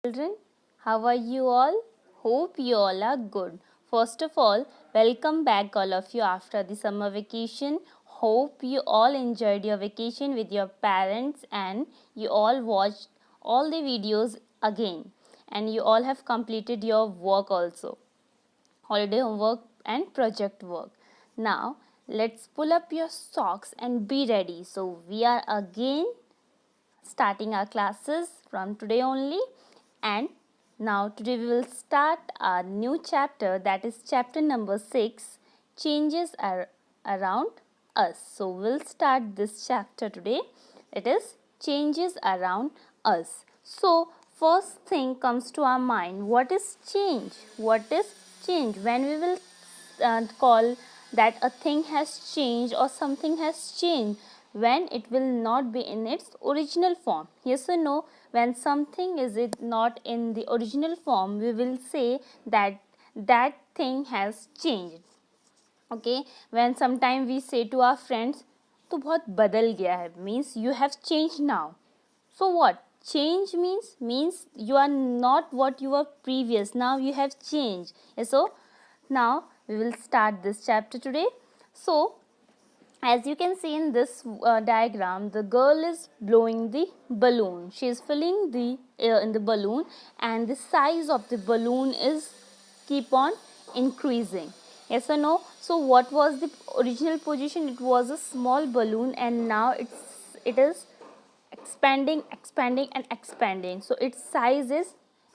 Children, how are you all? Hope you all are good. First of all, welcome back all of you after the summer vacation. Hope you all enjoyed your vacation with your parents and you all watched all the videos again and you all have completed your work also. Holiday homework and project work. Now, let's pull up your socks and be ready. So, we are again starting our classes from today only, and now today we will start our new chapter, that is chapter number 6, changes are around us. So we'll start this chapter today, it is changes around us. So first thing comes to our mind, what is change? What is change? When we will call that a thing has changed or something has changed, when it will not be in its original form. Yes or no? When something is it not in the original form, we will say that that thing has changed. Okay, when sometime we say to our friends, तो बहुत बदल गया है, means you have changed now. So what? Change means you are not what you were previous. Now you have changed. So now we will start this chapter today. So as you can see in this diagram, the girl is blowing the balloon. She is filling the air in the balloon and the size of the balloon is keep on increasing. Yes or no? So what was the original position? It was a small balloon and now it is expanding and expanding. So its size is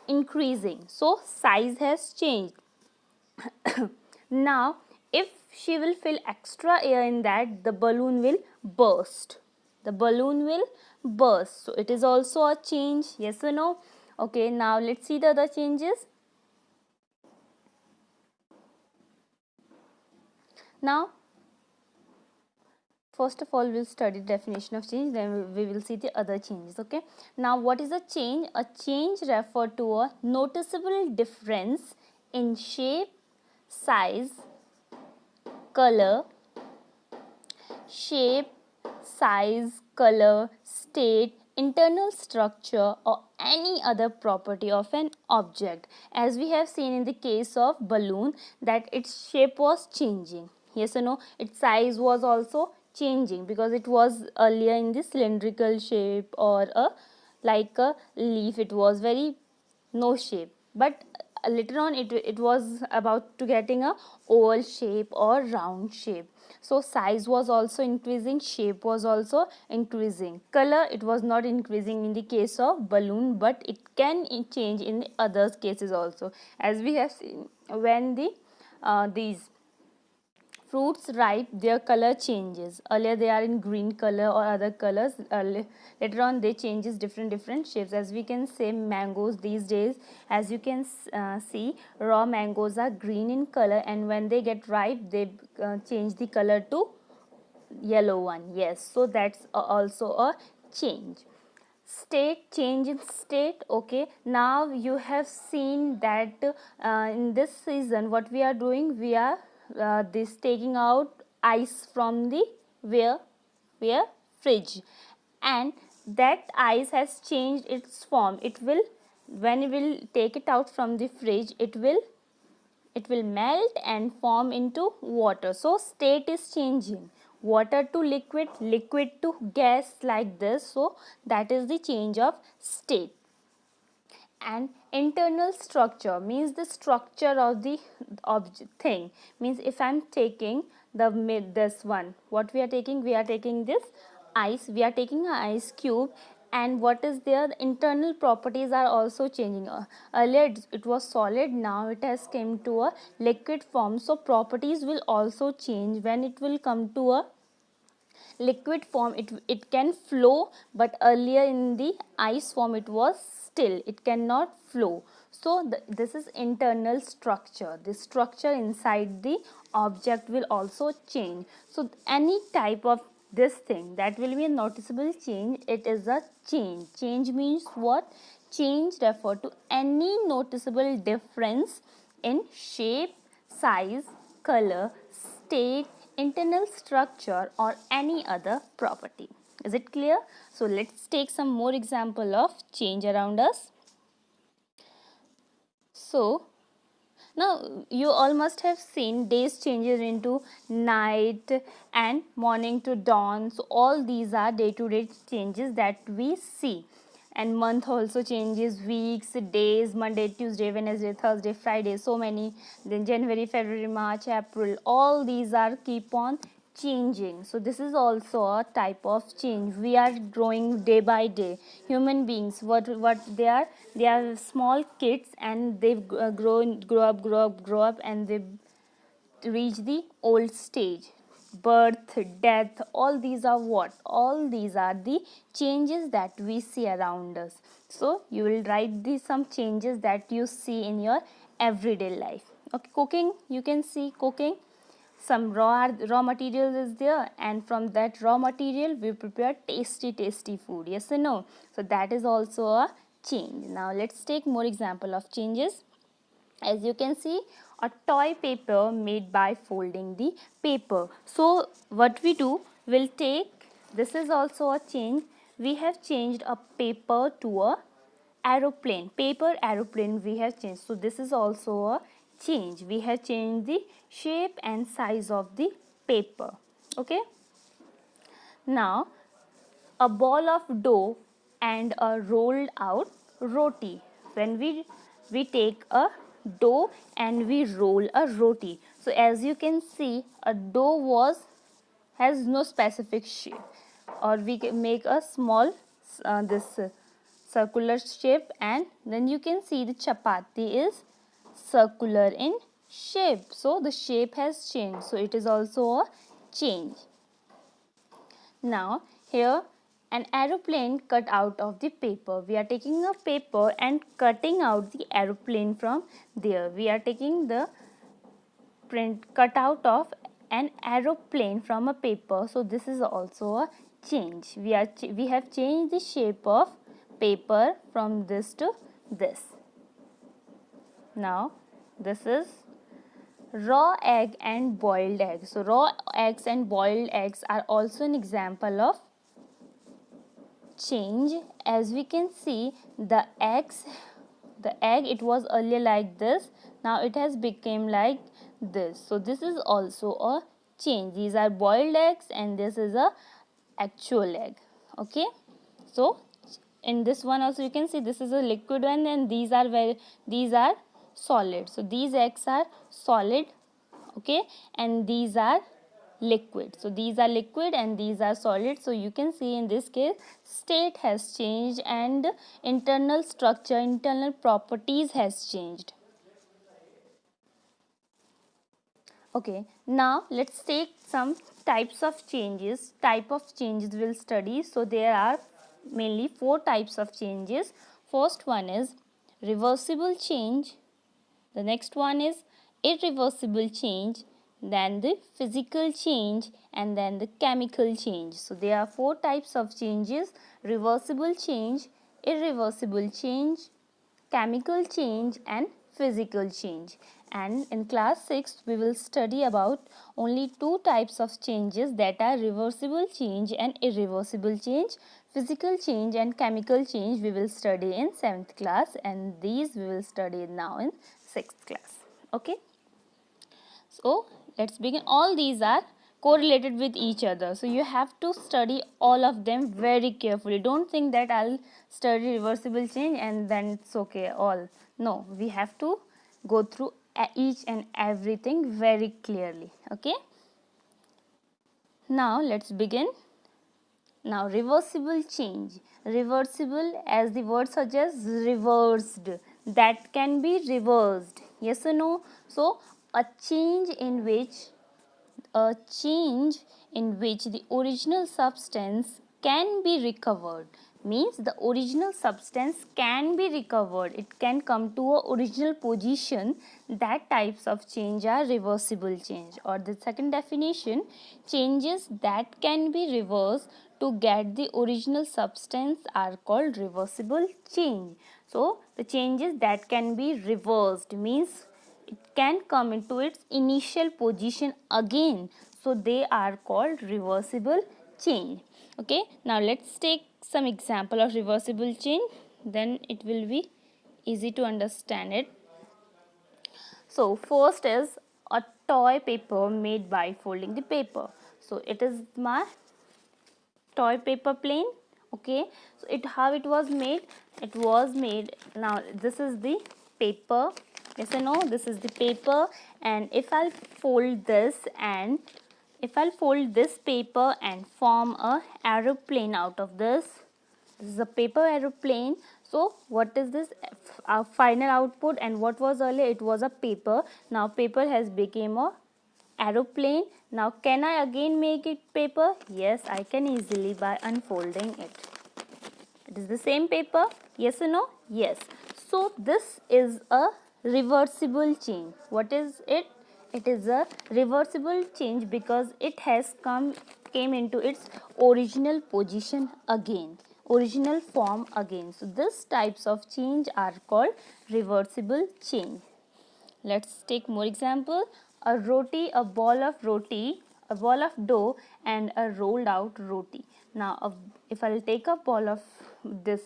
increasing. So size has changed. Now, if she will fill extra air in that, the balloon will burst. The balloon will burst. So, it is also a change. Yes or no? Okay, now let's see the other changes. Now, first of all, we'll study the definition of change, then we will see the other changes. Okay. Now, what is a change? A change refers to a noticeable difference in shape, size, color, shape, size, color, state, internal structure or any other property of an object. As we have seen in the case of balloon that its shape was changing. Yes or no? Its size was also changing because it was earlier in the cylindrical shape or a like a leaf. It was very no shape, but later on it was about to getting a oval shape or round shape. So size was also increasing, shape was also increasing, color it was not increasing in the case of balloon, but it can change in the other cases also, as we have seen when the these fruits ripe, their color changes. Earlier they are in green color or other colors. Later on they changes different shapes. As we can say mangoes these days, as you can see, raw mangoes are green in color and when they get ripe they change the color to yellow one. Yes, so that's also a change. State, change in state. Okay, now you have seen that in this season what we are doing, we are this taking out ice from the where fridge, and that ice has changed its form. It will, when we will take it out from the fridge, it will melt and form into water. So state is changing, water to liquid, liquid to gas, like this. So that is the change of state. And internal structure means the structure of the object thing. Means if I'm taking the this one, what we are taking, we are taking this ice, we are taking an ice cube, and what is there, the internal properties are also changing. Earlier it was solid, now it has came to a liquid form, so properties will also change. When it will come to a liquid form, it can flow, but earlier in the ice form it was still, it cannot flow. So this is internal structure, the structure inside the object will also change. So any type of this thing that will be a noticeable change, it is a change. Change means what? Change refer to any noticeable difference in shape, size, color, state, internal structure or any other property. Is it clear? So let's take some more example of change around us. So now you all must have seen days changes into night and morning to dawn. So all these are day to day changes that we see. And month also changes, weeks, days, Monday, Tuesday, Wednesday, Thursday, Friday, so many. Then January, February, March, April, all these are keep on changing. So this is also a type of change. We are growing day by day. Human beings, what they are small kids, and they grow up, and they reach the old stage. Birth, death, all these are what? All these are the changes that we see around us. So you will write some changes that you see in your everyday life. Okay, cooking, you can see cooking. Some raw material is there, and from that raw material we prepare tasty food. Yes or no? So that is also a change. Now let's take more example of changes. As you can see, a toy paper made by folding the paper. So what we do, will take, this is also a change. We have changed a paper to a aeroplane. Paper aeroplane we have changed. So this is also a change. We have changed the shape and size of the paper. Okay. Now a ball of dough and a rolled out roti. When we take a dough and we roll a roti. So as you can see, a dough has no specific shape, or we can make a small this circular shape, and then you can see the chapati is circular in shape. So the shape has changed. So it is also a change. Now here an aeroplane cut out of the paper. We are taking a paper and cutting out the aeroplane from there. We are taking the print cut out of an aeroplane from a paper. So this is also a change. We have changed the shape of paper from this to this. Now this is raw egg and boiled egg. So raw eggs and boiled eggs are also an example of change. As we can see, the egg, it was earlier like this, now it has become like this. So this is also a change. These are boiled eggs and this is a actual egg. Okay, so in this one also you can see this is a liquid one, and these are solid. So these eggs are solid. Okay, and these are liquid. So these are liquid and these are solid. So you can see in this case state has changed and internal structure, internal properties has changed. Okay, now let's take some types of changes. Type of changes we'll study. So there are mainly 4 types of changes. First one is reversible change. The next one is irreversible change, then the physical change, and then the chemical change. So there are 4 types of changes: reversible change, irreversible change, chemical change, and physical change. And in class 6 we will study about only 2 types of changes, that are reversible change and irreversible change. Physical change and chemical change we will study in 7th class, and these we will study now in 6th class. Okay, so let's begin. All these are correlated with each other, so you have to study all of them very carefully. Don't think that I'll study reversible change and then it's okay all. No, we have to go through each and everything very clearly. Okay, now let's begin. Now reversible change. Reversible, as the word suggests, reversed, that can be reversed. Yes or no? So a change in which the original substance can be recovered, means the original substance can be recovered, it can come to a original position. That types of change are reversible change. Or the second definition, changes that can be reversed to get the original substance are called reversible change. So the changes that can be reversed means it can come into its initial position again. So they are called reversible change. Okay, now let's take some example of reversible change, then it will be easy to understand it. So first is a toy paper made by folding the paper. So it is my toy paper plane. Okay, so how it was made? It was made, now this is the paper, yes or no, this is the paper, and if I'll fold this and if I'll fold this paper and form a aeroplane out of this is a paper aeroplane. So what is this? Our final output, and what was earlier? It was a paper. Now paper has become a aeroplane. Now can I again make it paper? Yes, I can easily by unfolding it. It is the same paper, yes or no? Yes. So this is a reversible change. What is it? It is a reversible change because it has came into its original position again, original form again. So this types of change are called reversible change. Let's take more example. A roti, a ball of roti, a ball of dough, and a rolled out roti. Now, if I'll take a ball of this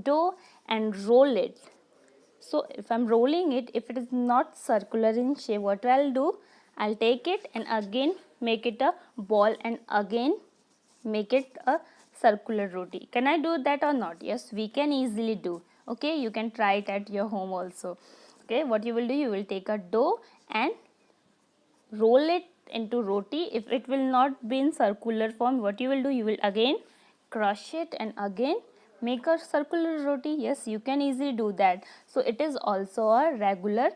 dough and roll it, so if I'm rolling it, if it is not circular in shape, what I'll do? I'll take it and again make it a ball and again make it a circular roti. Can I do that or not? Yes, we can easily do. Okay, you can try it at your home also. Okay, what you will do? You will take a dough and roll it into roti. If it will not be in circular form, what you will do? You will again crush it and again make a circular roti. Yes, you can easily do that. So it is also a regular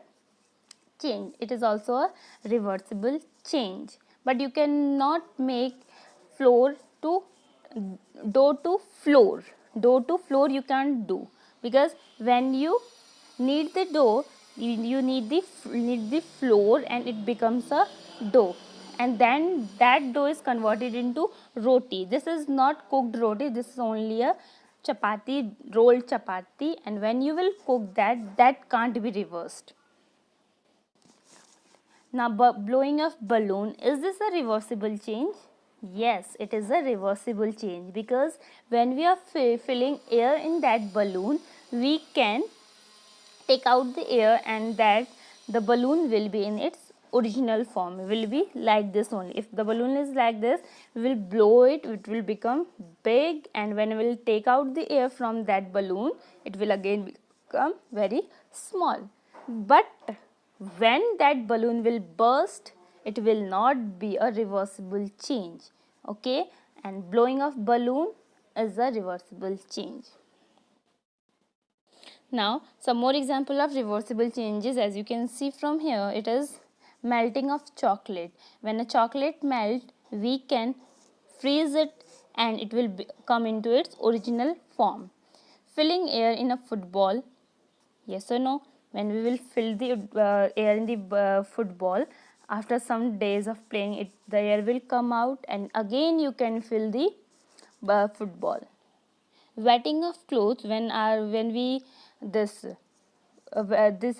change. It is also a reversible change. But you cannot make floor to dough to floor. Dough to floor you can't do, because when you knead the dough, you need the flour and it becomes a dough, and then that dough is converted into roti. This is not cooked roti, this is only a chapati, rolled chapati, and when you will cook that can't be reversed. Now blowing of balloon, is this a reversible change? Yes, it is a reversible change, because when we are filling air in that balloon, we can take out the air and that the balloon will be in its original form, will be like this only. If the balloon is like this, we will blow it, it will become big, and when we will take out the air from that balloon, it will again become very small. But when that balloon will burst, it will not be a reversible change. Okay, and blowing of balloon is a reversible change. Now some more example of reversible changes. As you can see from here, it is melting of chocolate. When a chocolate melt, we can freeze it and it will come into its original form. Filling air in a football, yes or no? When we will fill the air in the football, after some days of playing it, the air will come out and again you can fill the football. Wetting of clothes, when we this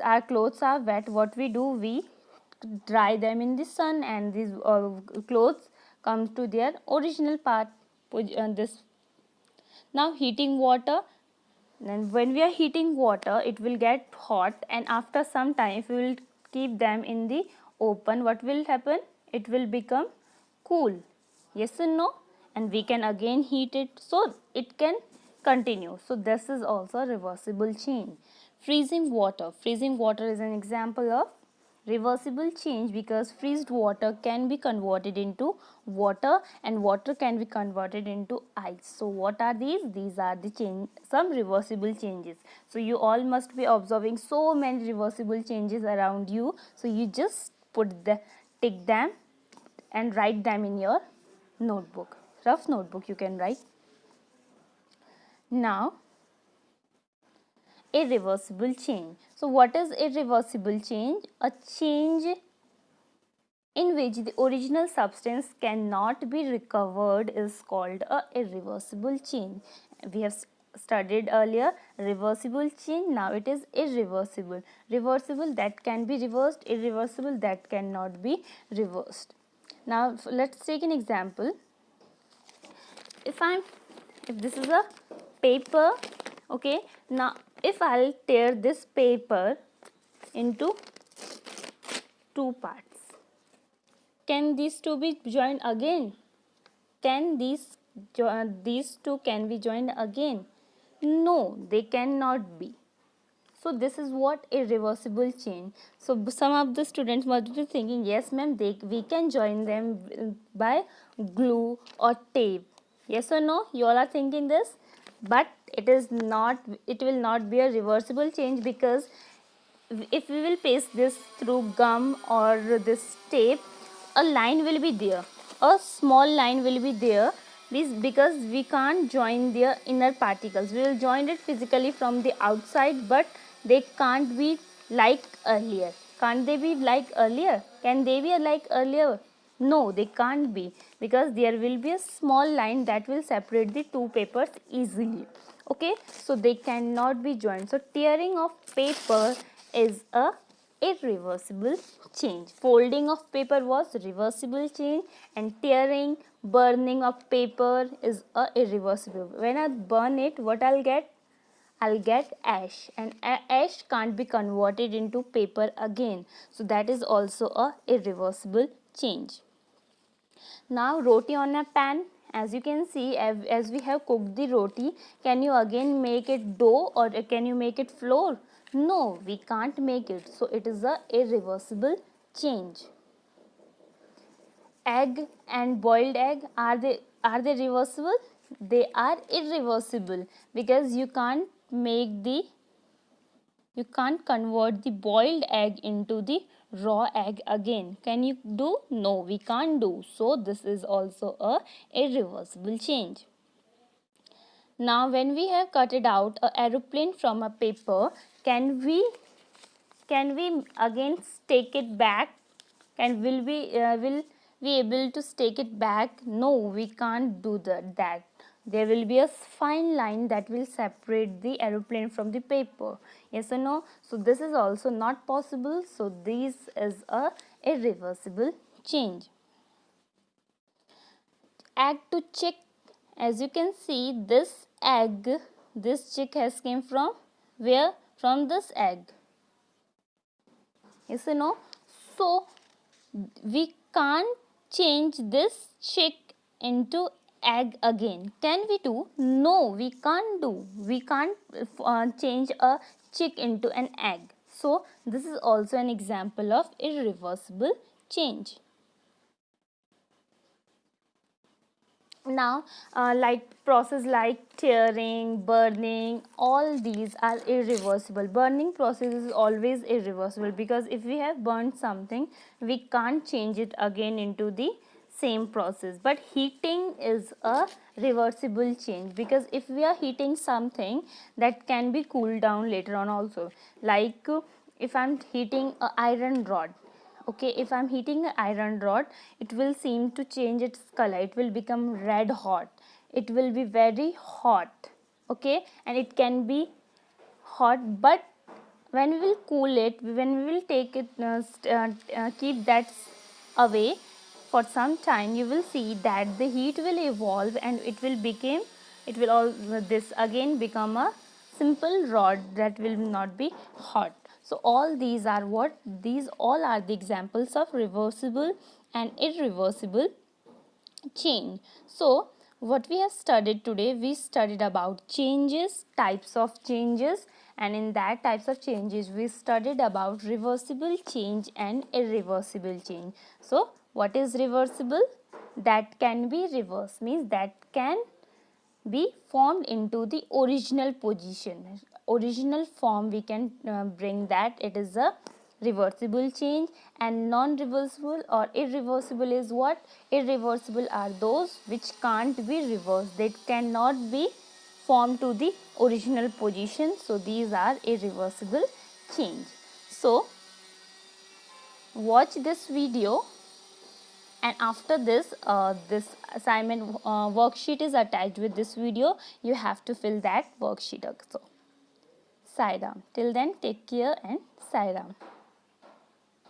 our clothes are wet, what we do, we dry them in the sun and these clothes come to their original part. This now heating water, then when we are heating water, it will get hot, and after some time if we will keep them in the open, what will happen? It will become cool, yes or no? And we can again heat it, so it can continue. So this is also a reversible change. Freezing water. Freezing water is an example of reversible change, because freezed water can be converted into water and water can be converted into ice. So what are these? These are the some reversible changes. So you all must be observing so many reversible changes around you. So you just tick them and write them in your notebook. Rough notebook you can write. Now irreversible change. So what is irreversible change? A change in which the original substance cannot be recovered is called a irreversible change. We have studied earlier reversible change, now it is irreversible. Reversible, that can be reversed, irreversible, that cannot be reversed. Now let's take an example. If this is a paper, okay, now if I'll tear this paper into two parts. Can these two be joined again? Can these two can be joined again? No, they cannot be. So this is what irreversible change. So some of the students must be thinking, yes ma'am, we can join them by glue or tape. Yes or no? You all are thinking this, but it is not. It will not be a reversible change, because if we will paste this through gum or this tape, a line will be there, a small line will be there, this because we can't join their inner particles. We will join it physically from the outside, but they can't be like earlier. Can't they be like earlier? Can they be like earlier? No, they can't be, because there will be a small line that will separate the two papers easily. Okay, so they cannot be joined. So tearing of paper is a irreversible change. Folding of paper was reversible change, and tearing, burning of paper is a irreversible. When I burn it, what I'll get? I'll get ash, and ash can't be converted into paper again. So that is also a irreversible change. Now roti on a pan, as you can see, as we have cooked the roti, can you again make it dough, or can you make it flour? No, we can't make it. So it is a irreversible change. Egg and boiled egg, are they reversible? They are irreversible, because you can't convert the boiled egg into the raw egg again. Can you do? No, we can't do. So this is also a irreversible change. Now when we have cut it out a aeroplane from a paper, can we again stake it back? Will we able to stake it back? No, we can't do that. There will be a fine line that will separate the aeroplane from the paper. Yes or no? So this is also not possible. So this is a irreversible change. Egg to chick, as you can see, this chick has came from where? From this egg. Yes or no? So we can't change this chick into egg again. Can we do? No, we can't do. We can't change a chick into an egg. So this is also an example of irreversible change. Now like process like tearing, burning, all these are irreversible. Burning process is always irreversible, because if we have burned something, we can't change it again into the same process. But heating is a reversible change, because if we are heating something, that can be cooled down later on also. Like if I'm heating a iron rod, okay, if I'm heating an iron rod, it will seem to change its color. It will become red hot. It will be very hot. Okay, and it can be hot, but when we will cool it, when we will take it, keep that away for some time, you will see that the heat will evolve, and it will all this again become a simple rod that will not be hot. So all these are what? These all are the examples of reversible and irreversible change. So what we have studied today, we studied about changes, types of changes, and in that types of changes we studied about reversible change and irreversible change. So what is reversible? That can be reversed, means that can be formed into the original position, original form we can bring that. It is a reversible change. And non-reversible or irreversible is what? Irreversible are those which can't be reversed, they cannot be formed to the original position. So these are irreversible change. So watch this video, and after this this assignment worksheet is attached with this video. You have to fill that worksheet also. Sai Ram. Till then, take care and Sai Ram.